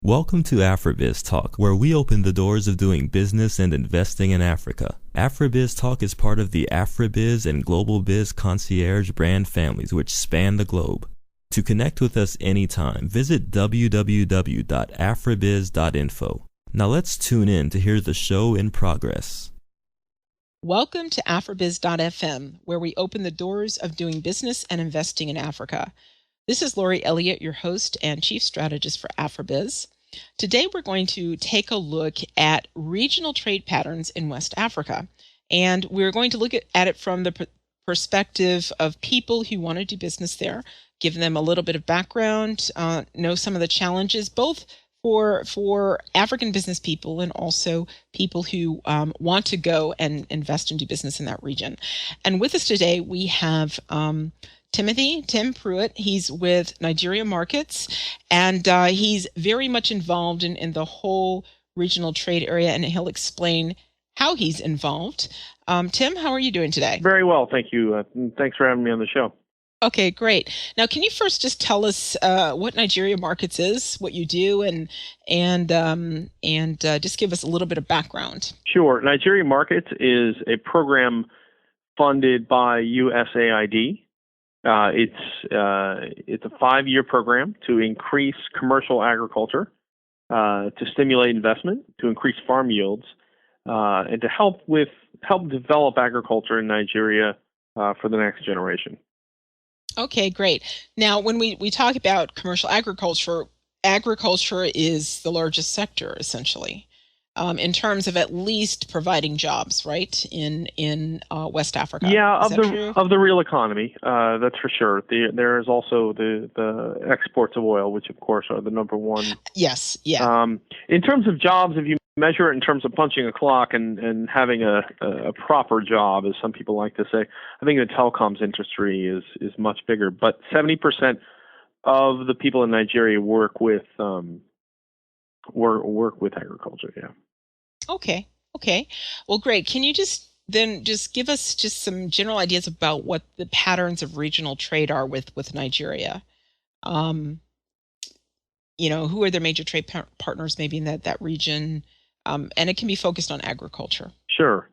Welcome to Afribiz Talk, where we open the doors of doing business and investing in Africa. Afribiz Talk is part of the Afribiz and Global Biz Concierge brand families, which span the globe. To connect with us anytime, visit www.afribiz.info. Now let's tune in to hear the show in progress. Welcome to Afribiz.fm, where we open the doors of doing business and investing in Africa. This is Lori Elliott, your host and chief strategist for Afribiz. Today, we're going to take a look at regional trade patterns in West Africa. And we're going to look at it from the perspective of people who want to do business there, give them a little bit of background, know some of the challenges, both for African business people and also people who want to go and invest and do business in that region. And with us today, we have Tim Prewitt. He's with Nigeria Markets, and he's very much involved in the whole regional trade area, and he'll explain how he's involved. Tim, how are you doing today? Very well, thank you. Thanks for having me on the show. Okay, great. Now, can you first just tell us what Nigeria Markets is, what you do, and just give us a little bit of background? Sure. Nigeria Markets is a program funded by USAID. It's a 5-year program to increase commercial agriculture, to stimulate investment, to increase farm yields, and to help develop agriculture in Nigeria for the next generation. Okay, great. Now, when we talk about commercial agriculture is the largest sector, essentially, in terms of at least providing jobs, right, in West Africa. Yeah, of the real economy, that's for sure. There is also the exports of oil, which of course are the number one. Yes, yeah. In terms of jobs, if you measure it in terms of punching a clock and having a proper job, as some people like to say, I think the telecoms industry is much bigger. But 70% of the people in Nigeria work with agriculture. Yeah. Okay. Well, great. Can you just give us just some general ideas about what the patterns of regional trade are with Nigeria? Who are their major trade partners maybe in that region? And it can be focused on agriculture. Sure.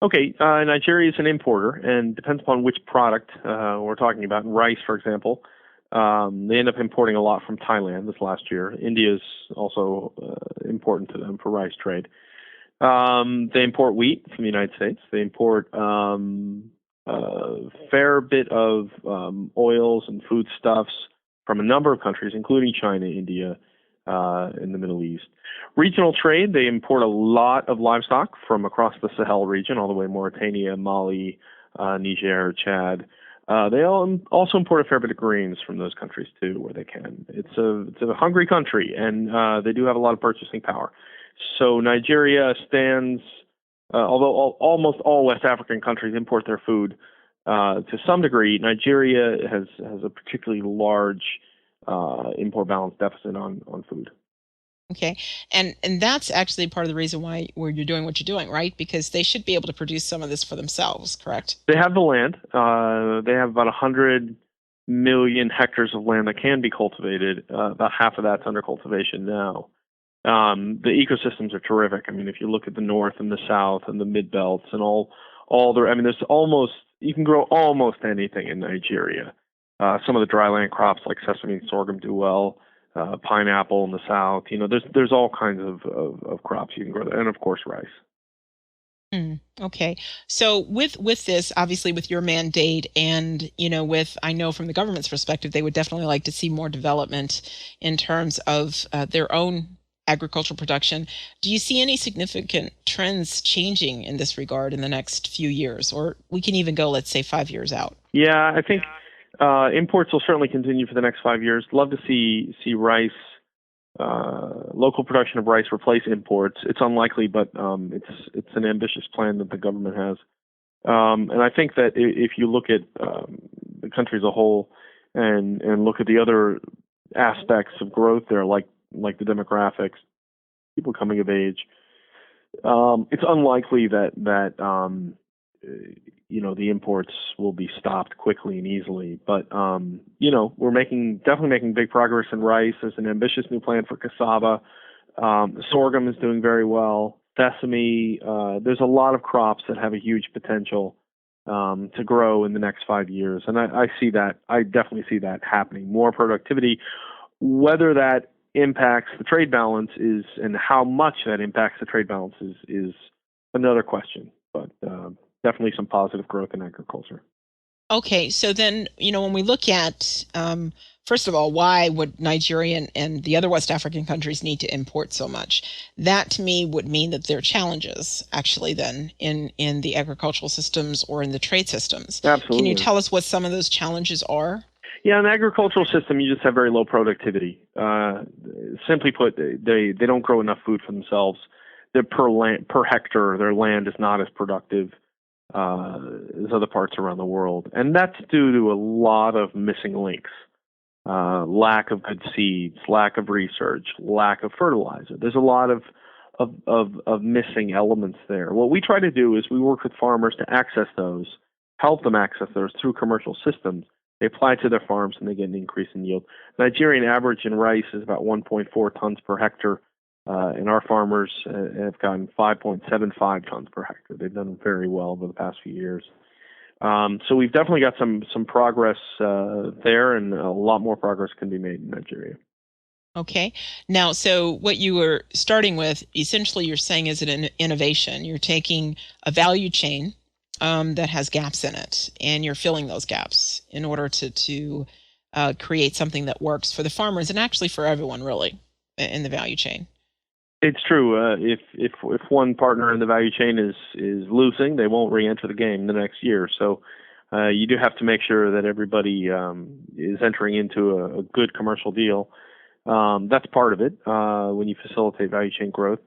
Okay. Nigeria is an importer, and depends upon which product we're talking about. Rice, for example, they end up importing a lot from Thailand this last year. India is also important to them for rice trade. They import wheat from the United States. They import a fair bit of oils and foodstuffs from a number of countries, including China, India, and the Middle East. Regional trade, they import a lot of livestock from across the Sahel region, all the way to Mauritania, Mali, Niger, Chad. They also import a fair bit of grains from those countries too, where they can. It's a hungry country, and they do have a lot of purchasing power. So Nigeria stands, although almost all West African countries import their food to some degree, Nigeria has a particularly large import balance deficit on food. Okay, and that's actually part of the reason why you're doing what you're doing, right? Because they should be able to produce some of this for themselves, correct? They have the land. They have about 100 million hectares of land that can be cultivated. About half of that's under cultivation now. The ecosystems are terrific. I mean, if you look at the north and the south and the mid-belts and you can grow almost anything in Nigeria. Some of the dryland crops like sesame and sorghum do well. Pineapple in the south. There's all kinds of crops you can grow there, and of course rice. Okay. So with this, obviously with your mandate and, I know from the government's perspective, they would definitely like to see more development in terms of their own agricultural production. Do you see any significant trends changing in this regard in the next few years? Or we can even go, let's say, 5 years out. Yeah, I think imports will certainly continue for the next 5 years. Love to see rice, local production of rice replace imports. It's unlikely, but it's an ambitious plan that the government has. And I think that if you look at the country as a whole and look at the other aspects of growth there, like the demographics, people coming of age, it's unlikely that the imports will be stopped quickly and easily. But we're definitely making big progress in rice. There's an ambitious new plan for cassava. Sorghum is doing very well. Sesame. There's a lot of crops that have a huge potential to grow in the next 5 years, and I see that. I definitely see that happening. More productivity. Whether that impacts the trade balance and how much that impacts the trade balance is another question. But definitely some positive growth in agriculture. Okay, so then, when we look at, first of all, why would Nigeria and the other West African countries need to import so much? That to me would mean that there are challenges actually then in the agricultural systems or in the trade systems. Absolutely. Can you tell us what some of those challenges are? Yeah, in the agricultural system, you just have very low productivity. Simply put, they don't grow enough food for themselves. Per hectare, their land is not as productive as other parts around the world. And that's due to a lot of missing links, lack of good seeds, lack of research, lack of fertilizer. There's a lot of missing elements there. What we try to do is we work with farmers to access those, help them access those through commercial systems. They apply to their farms and they get an increase in yield. Nigerian average in rice is about 1.4 tons per hectare. And our farmers have gotten 5.75 tons per hectare. They've done very well over the past few years. So we've definitely got some progress there, and a lot more progress can be made in Nigeria. Okay. Now, so what you were starting with, essentially you're saying is an innovation. You're taking a value chain that has gaps in it, and you're filling those gaps in order to create something that works for the farmers and actually for everyone really in the value chain. It's true. If one partner in the value chain is losing, they won't re-enter the game the next year. So you do have to make sure that everybody is entering into a good commercial deal. That's part of it when you facilitate value chain growth.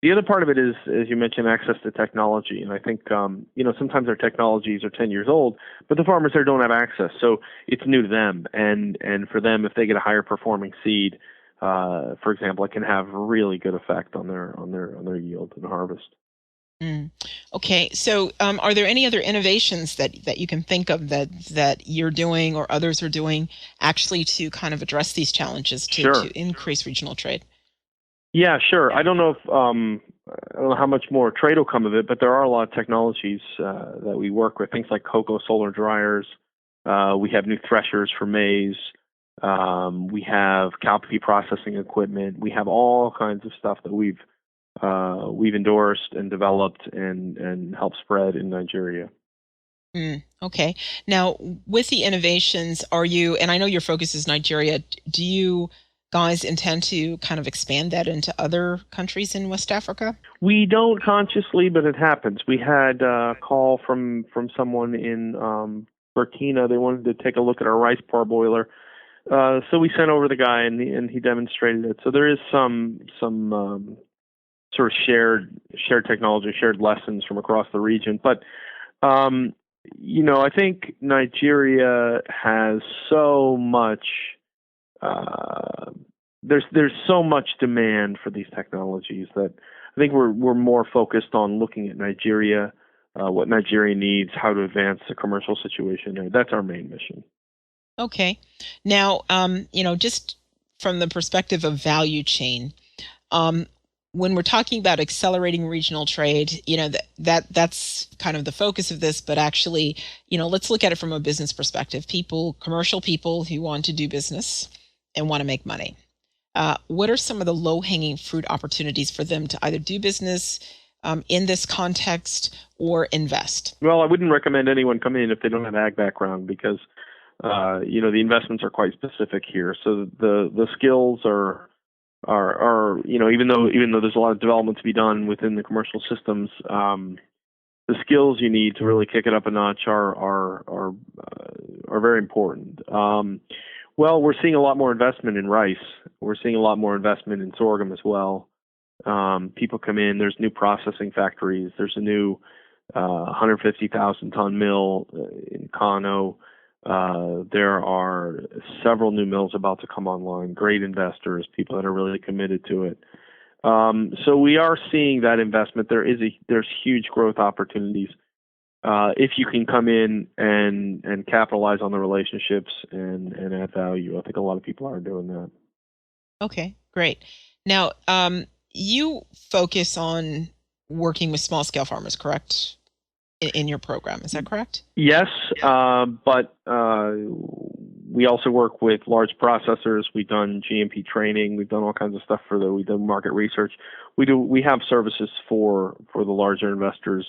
The other part of it is, as you mentioned, access to technology. And I think sometimes our technologies are 10 years old, but the farmers there don't have access, so it's new to them. And for them, if they get a higher performing seed, for example, it can have a really good effect on their yield and harvest. Okay, so are there any other innovations that you can think of that you're doing or others are doing actually to kind of address these challenges to increase regional trade? Yeah, sure. I don't know how much more trade will come of it, but there are a lot of technologies that we work with. Things like cocoa solar dryers. We have new threshers for maize. We have cowpea processing equipment. We have all kinds of stuff that we've endorsed and developed and helped spread in Nigeria. Okay. Now, with the innovations, and I know your focus is Nigeria, do you guys intend to kind of expand that into other countries in West Africa? We don't consciously, but it happens. We had a call from someone in Burkina. They wanted to take a look at our rice parboiler. So we sent over the guy, and he demonstrated it. So there is some sort of shared technology, shared lessons from across the region. But I think Nigeria has so much. There's so much demand for these technologies that I think we're more focused on looking at Nigeria, what Nigeria needs, how to advance the commercial situation there. That's our main mission. Okay. Now, just from the perspective of value chain, when we're talking about accelerating regional trade, that's kind of the focus of this, but actually, let's look at it from a business perspective. Commercial people who want to do business and want to make money. What are some of the low-hanging fruit opportunities for them to either do business in this context or invest? Well, I wouldn't recommend anyone come in if they don't have ag background because the investments are quite specific here. So the skills are even though there's a lot of development to be done within the commercial systems, the skills you need to really kick it up a notch are very important. We're seeing a lot more investment in rice. We're seeing a lot more investment in sorghum as well. People come in. There's new processing factories. There's a new 150,000 ton mill in Kano. There are several new mills about to come online, great investors, people that are really committed to it. So we are seeing that investment. There's huge growth opportunities. if you can come in and capitalize on the relationships and add value. I think a lot of people are doing that. Okay, great. Now, you focus on working with small scale farmers, correct? In your program, is that correct? Yes, but we also work with large processors. We've done GMP training. We've done all kinds of stuff we do market research. We have services for the larger investors.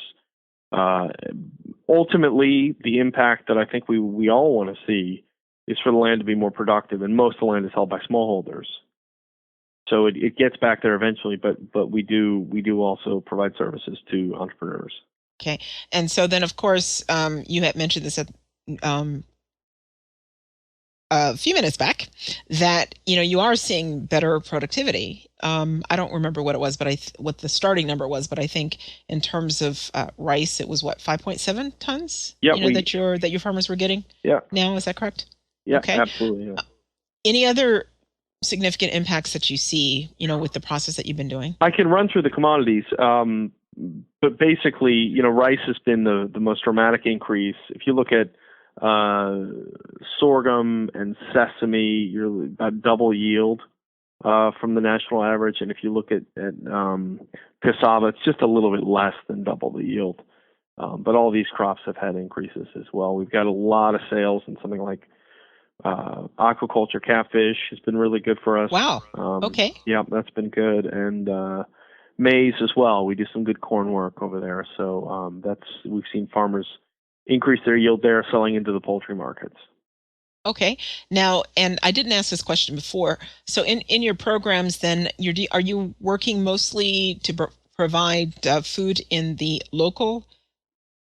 Ultimately, the impact that I think we all want to see is for the land to be more productive, and most of the land is held by smallholders. So it gets back there eventually, but we do also provide services to entrepreneurs. Okay, and so then, of course, you had mentioned this at a few minutes back that you are seeing better productivity. I don't remember what it was, but what the starting number was, but I think in terms of rice, it was what 5.7 tons. Yeah, that your farmers were getting. Yeah. Now, is that correct? Yeah, okay. Absolutely. Yeah. Any other significant impacts that you see, with the process that you've been doing? I can run through the commodities. But basically, rice has been the most dramatic increase. If you look at sorghum and sesame, you're about double yield from the national average. And if you look at cassava, it's just a little bit less than double the yield. But all these crops have had increases as well. We've got a lot of sales in something like aquaculture. Catfish has been really good for us. Wow. Okay. Yeah, that's been good. And maize as well. We do some good corn work over there. So we've seen farmers increase their yield there, selling into the poultry markets. Okay. Now, and I didn't ask this question before. So in your programs, then, are you working mostly to provide food in the local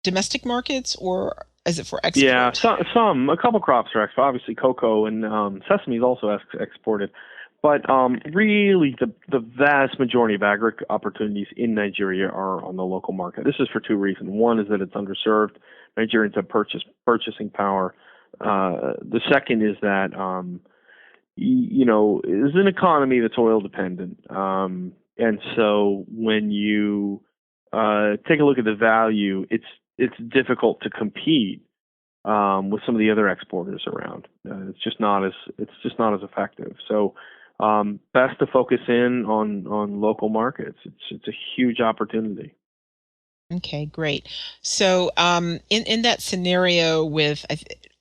domestic markets, or is it for export? Yeah, a couple crops are export. Obviously, cocoa and sesame is also exported. But really, the vast majority of agri opportunities in Nigeria are on the local market. This is for two reasons. One is that it's underserved. Nigerians have purchasing power. The second is that, it's an economy that's oil dependent. And so when you take a look at the value, it's difficult to compete with some of the other exporters around. It's just not as effective. So best to focus in on local markets. It's a huge opportunity. Okay, great. So in that scenario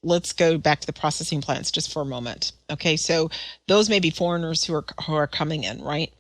let's go back to the processing plants just for a moment. Okay, so those may be foreigners who are coming in, right?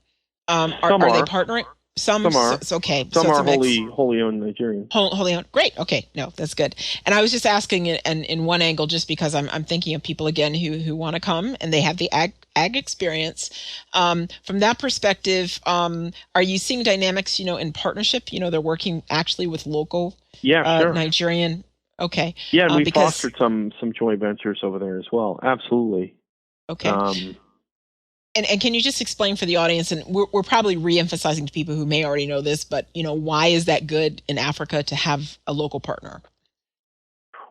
Are they partnering? Some are. Okay. Some are wholly owned Nigerian. Wholly owned. Great. Okay. No, that's good. And I was just asking it in one angle, just because I'm thinking of people again who want to come and they have the ag experience. From that perspective, are you seeing dynamics, in partnership? They're working actually with local sure. Nigerian. Okay. Yeah, and we fostered some joint ventures over there as well. Absolutely. Okay. And can you just explain for the audience, and we're probably re-emphasizing to people who may already know this, but why is that good in Africa to have a local partner?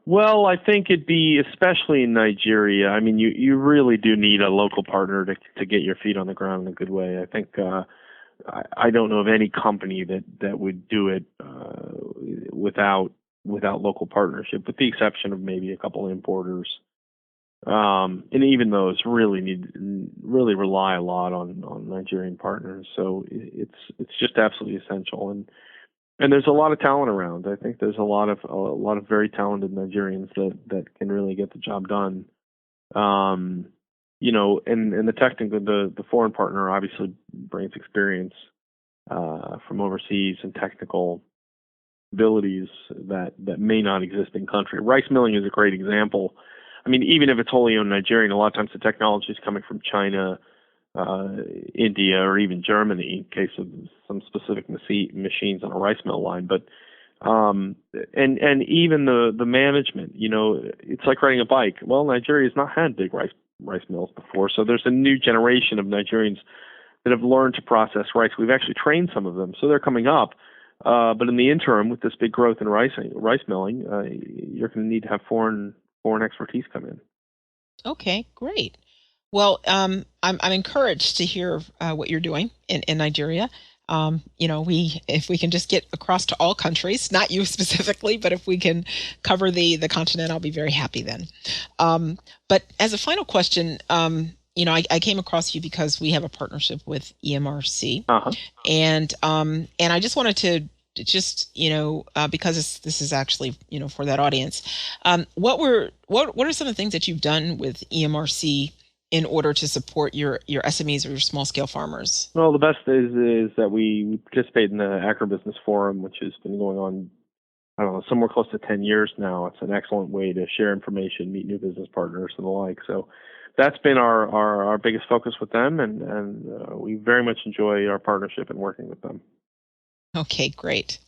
Well, I think it'd be, especially in Nigeria, I mean, you really do need a local partner to get your feet on the ground in a good way. I think I don't know of any company that would do it without local partnership, with the exception of maybe a couple of importers. And even those really rely a lot on Nigerian partners. So it's just absolutely essential. And there's a lot of talent around. I think there's a lot of very talented Nigerians that can really get the job done. And the technical, the foreign partner obviously brings experience from overseas and technical abilities that may not exist in country. Rice milling is a great example. I mean, even if it's wholly owned Nigerian, a lot of times the technology is coming from China, India, or even Germany in case of some specific machines on a rice mill line. But and even the management, it's like riding a bike. Well, Nigeria has not had big rice mills before, so there's a new generation of Nigerians that have learned to process rice. We've actually trained some of them, so they're coming up. But in the interim, with this big growth in rice milling, you're going to need to have foreign expertise come in. Okay, great. Well, I'm encouraged to hear what you're doing in Nigeria. if we can just get across to all countries, not you specifically, but if we can cover the continent, I'll be very happy then. But as a final question, I came across you because we have a partnership with EMRC, and I just wanted to because this is actually for that audience, what are some of the things that you've done with EMRC in order to support your SMEs or your small scale farmers? Well, the best is that we participate in the Agribusiness Forum, which has been going on, I don't know, somewhere close to 10 years now. It's an excellent way to share information, meet new business partners and the like. So that's been our biggest focus with them, and we very much enjoy our partnership and working with them. Okay, great.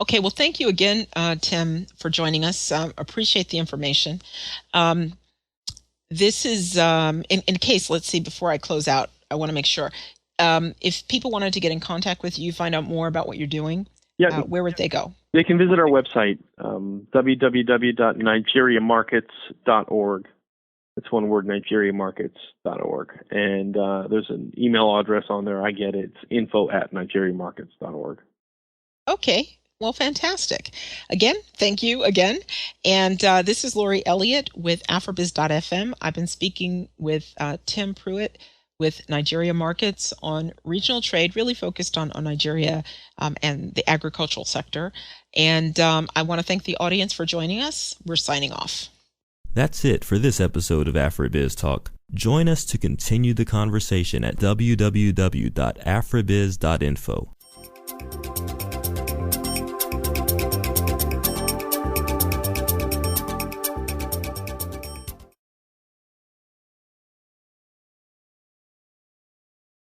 Okay, well, thank you again, Tim, for joining us. Appreciate the information. This is, in case, let's see, before I close out, I want to make sure. If people wanted to get in contact with you, find out more about what you're doing, where would they go? They can visit our website, www.nigeriamarkets.org. It's one word, nigeriamarkets.org. And there's an email address on there. I get it. It's info@nigeriamarkets.org. Okay. Well, fantastic. Again, thank you again. And this is Lori Elliott with Afribiz.fm. I've been speaking with Tim Prewitt with Nigeria Markets on regional trade, really focused on Nigeria and the agricultural sector. And I want to thank the audience for joining us. We're signing off. That's it for this episode of Afribiz Talk. Join us to continue the conversation at www.afribiz.info.